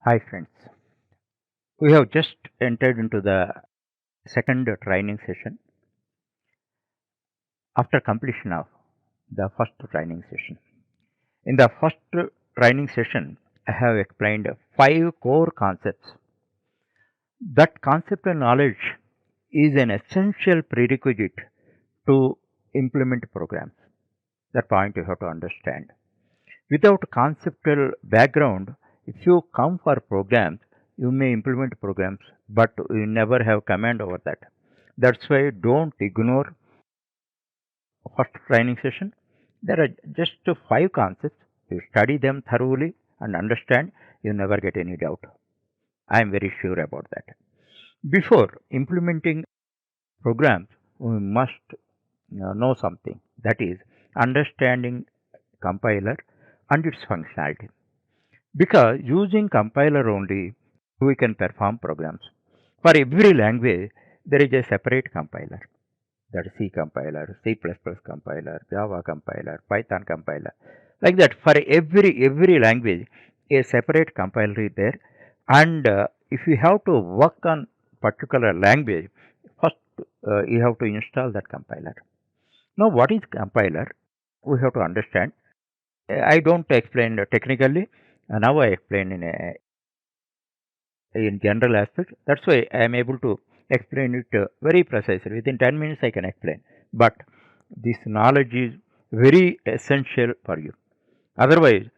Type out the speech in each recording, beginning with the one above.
Hi friends, we have just entered into the second training session after completion of the first training session. In the first training session, I have explained five core concepts. That conceptual knowledge is an essential prerequisite to implement programs. That point you have to understand. Without conceptual background, if you come for programs, you may implement programs, but you never have command over that. That's why don't ignore first training session. There are just five concepts. You study them thoroughly and understand, you never get any doubt. I am very sure about that. Before implementing programs, we must know something, that is understanding compiler and its functionality. Because using compiler only, we can perform programs. For every language, there is a separate compiler. That is C compiler, C++ compiler, Java compiler, Python compiler. Like that, for every language, a separate compiler is there. And if you have to work on particular language, first you have to install that compiler. Now, what is compiler? We have to understand. I don't explain technically. Now I explain in general aspect. That's why I am able to explain it very precisely. Within 10 minutes, I can explain. But this knowledge is very essential for you. Otherwise,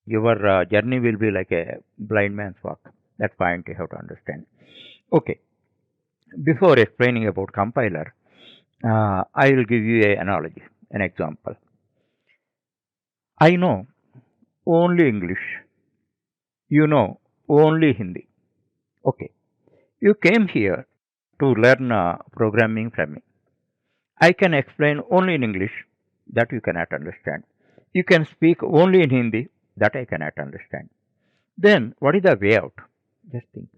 your journey will be like a blind man's walk. That point you have to understand. Okay. Before explaining about compiler, I will give you an analogy, an example. I know only English. You know only Hindi. Okay. You came here to learn programming from me. I can explain only in English, that you cannot understand. You can speak only in Hindi, that I cannot understand. Then, what is the way out? Just think.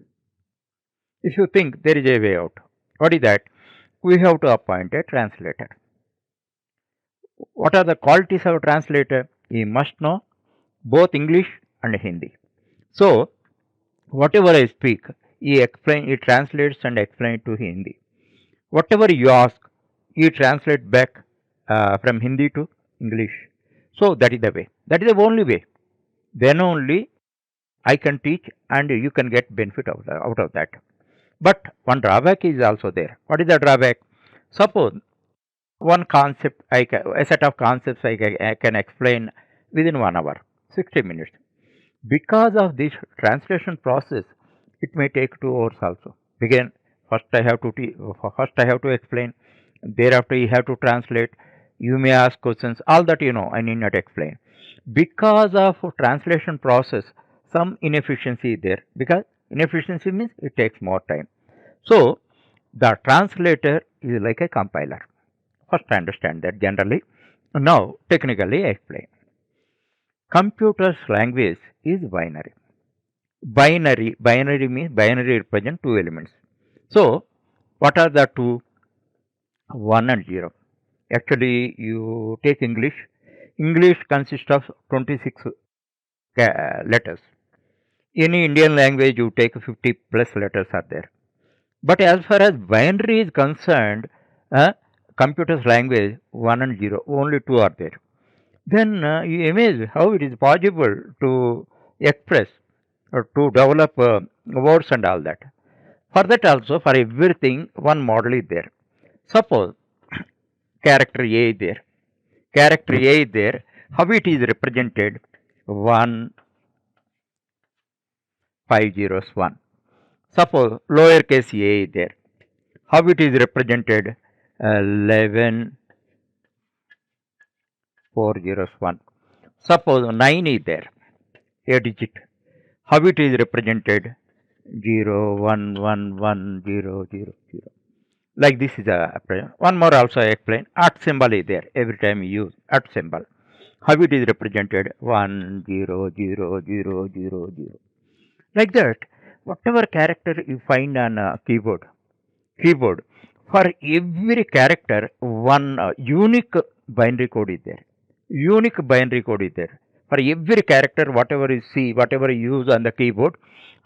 If you think there is a way out, what is that? We have to appoint a translator. What are the qualities of a translator? He must know both English and Hindi. So, whatever I speak, he translates and explains to Hindi. Whatever you ask, you translate back from Hindi to English. So that is the way. That is the only way. Then only I can teach and you can get benefit out of that. But one drawback is also there. What is the drawback? Suppose one concept, a set of concepts I can explain within 1 hour, 60 minutes. Because of this translation process, it may take 2 hours also. Again, first I have to explain. Thereafter, you have to translate. You may ask questions. All that you know, I need not explain. Because of translation process, some inefficiency is there. Because inefficiency means it takes more time. So, the translator is like a compiler. First, I understand that generally. Now, technically, I explain. Computer's language is binary. Binary means binary represent two elements. So, what are the two? 1 and 0. Actually, you take English. English consists of 26 letters. Any Indian language, you take 50 plus letters are there. But as far as binary is concerned, computer's language 1 and 0, only two are there. Then you imagine how it is possible to express or to develop words and all that. For that also, for everything, one model is there. Suppose character A is there. Character A is there. How it is represented? 1, 5 zeros 1. Suppose lowercase a is there. How it is represented? 11, 4 zeros 1. Suppose 9 is there. A digit. How it is represented? 0, 1, 1, 1, 0, 0, 0. Like this is a one more also I explain. At symbol is there every time you use at symbol. How it is represented? 1, 0, 0, 0, 0, 0. Like that, whatever character you find on a keyboard, for every character, one unique binary code is there. Unique binary code is there. For every character, whatever you see, whatever you use on the keyboard,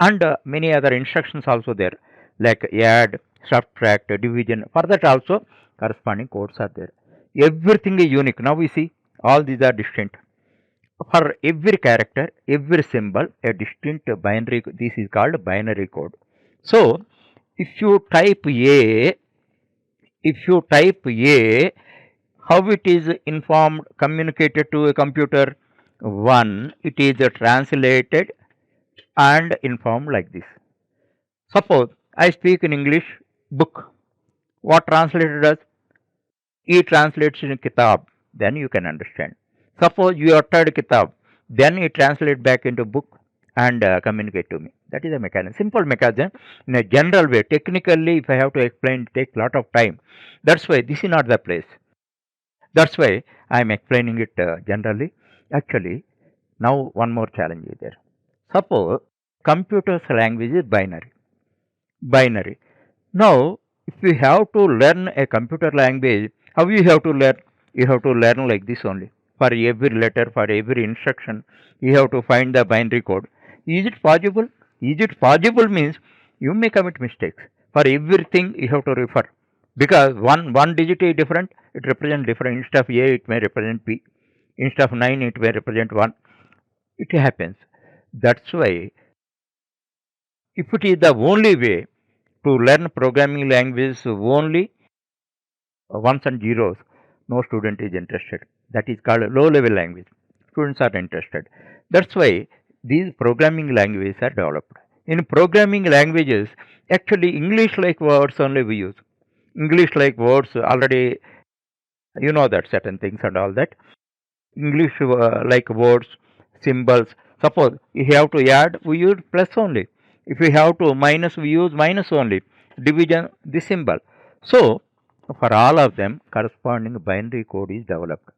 and many other instructions also there, like add, subtract, division. For that also corresponding codes are there. Everything is unique. Now we see all these are distinct. For every character, every symbol, a distinct binary. This is called binary code. So if you type A, how it is informed, communicated to a computer? One, it is translated and informed like this. Suppose I speak in English, book. What translated as? E translates in kitab. Then you can understand. Suppose you uttered kitab, then it translates back into book and communicate to me. That is a mechanism, simple mechanism in a general way. Technically, if I have to explain, it takes lot of time. That's why this is not the place. That's why I am explaining it generally. Actually, now one more challenge is there. Suppose computer's language is binary. Binary. Now, if you have to learn a computer language, how you have to learn? You have to learn like this only. For every letter, for every instruction, you have to find the binary code. Is it possible? Is it possible means you may commit mistakes. For everything, you have to refer. Because one digit is different, it represents different. Instead of A, it may represent P. Instead of 9, it may represent 1. It happens. That's why, if it is the only way to learn programming language only ones and zeros, no student is interested. That is called low level language. Students are interested. That's why these programming languages are developed. In programming languages, actually English like words only we use. English like words already, you know that certain things and all that. English like words, symbols. Suppose if you have to add, we use plus only. If we have to minus, we use minus only. Division, the symbol. So for all of them, corresponding binary code is developed.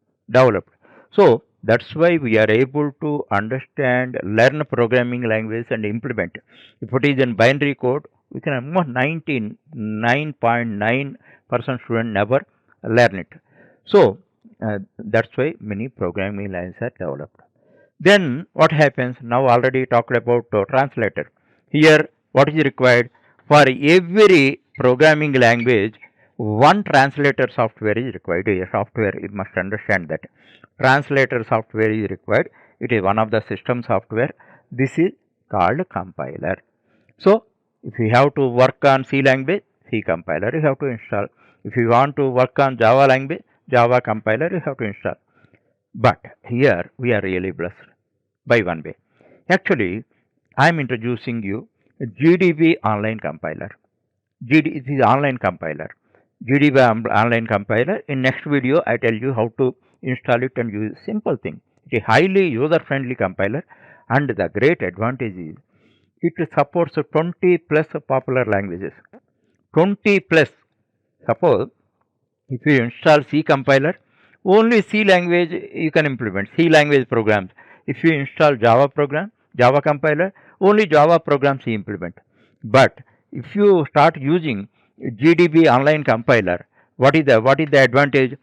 So that's why we are able to understand, learn programming language and implement. If it is in binary code, we can almost 99.9% student never learn it. So that's why many programming languages are developed. Then what happens? Now already talked about translator. Here what is required? For every programming language, one translator software is required. A software, you must understand that. Translator software is required. It is one of the system software. This is called compiler. So if you have to work on C language, C compiler you have to install. If you want to work on Java language, Java compiler you have to install. But here we are really blessed by one way. Actually, I am introducing you GDB online compiler. It is online compiler. GDB online compiler. In next video, I tell you how to install it and use simple thing. It is highly user friendly compiler, and the great advantage is it supports 20 plus popular languages. 20 plus. Suppose if you install C compiler, only C language you can implement, C language programs. If you install Java program, Java compiler, only Java programs you implement. But if you start using GDB online compiler, what is the advantage?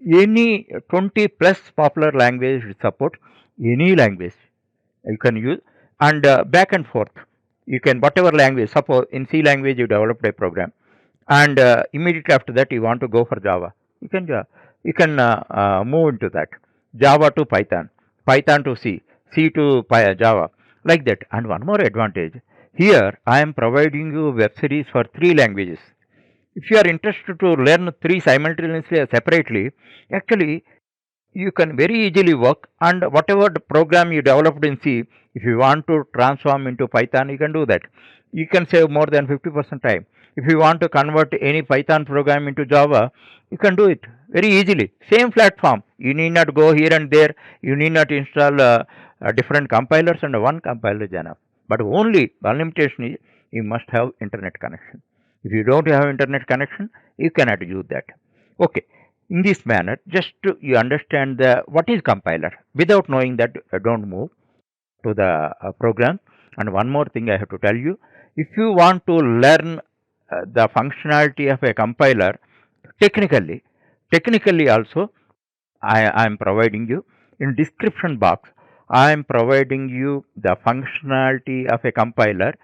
Any 20 plus popular language support, any language you can use, and back and forth. You can whatever language. Suppose in C language you developed a program, and immediately after that you want to go for Java. You can move into that. Java to Python, Python to C, C to Java, like that. And one more advantage, here I am providing you web series for 3 languages. If you are interested to learn 3 simultaneously or separately, actually you can very easily work, and whatever the program you developed in C, if you want to transform into Python, you can do that. You can save more than 50% time. If you want to convert any Python program into Java, you can do it very easily. Same platform. You need not go here and there. You need not install different compilers, and one compiler is enough. But only one limitation is you must have internet connection. If you don't have internet connection, you cannot use that. Okay. In this manner, just you understand what is compiler. Without knowing that, don't move to the program. And one more thing I have to tell you, if you want to learn the functionality of a compiler technically also, I am providing you in description box. I am providing you the functionality of a compiler.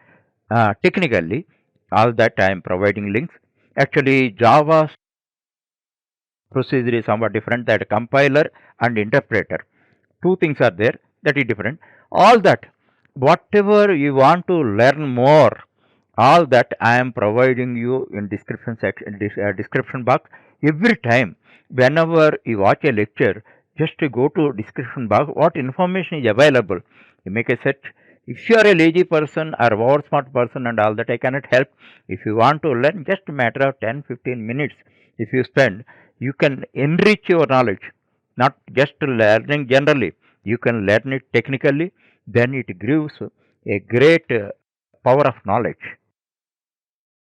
Technically, all that I am providing links. Actually, Java procedure is somewhat different. That compiler and interpreter, two things are there that is different. All that, whatever you want to learn more, all that I am providing you in description section, description box. Every time whenever you watch a lecture, just to go to description box, what information is available, you make a search. If you are a lazy person or over smart person and all that, I cannot help. If you want to learn, just a matter of 10-15 minutes if you spend, you can enrich your knowledge, not just learning generally. You can learn it technically, then it gives a great power of knowledge.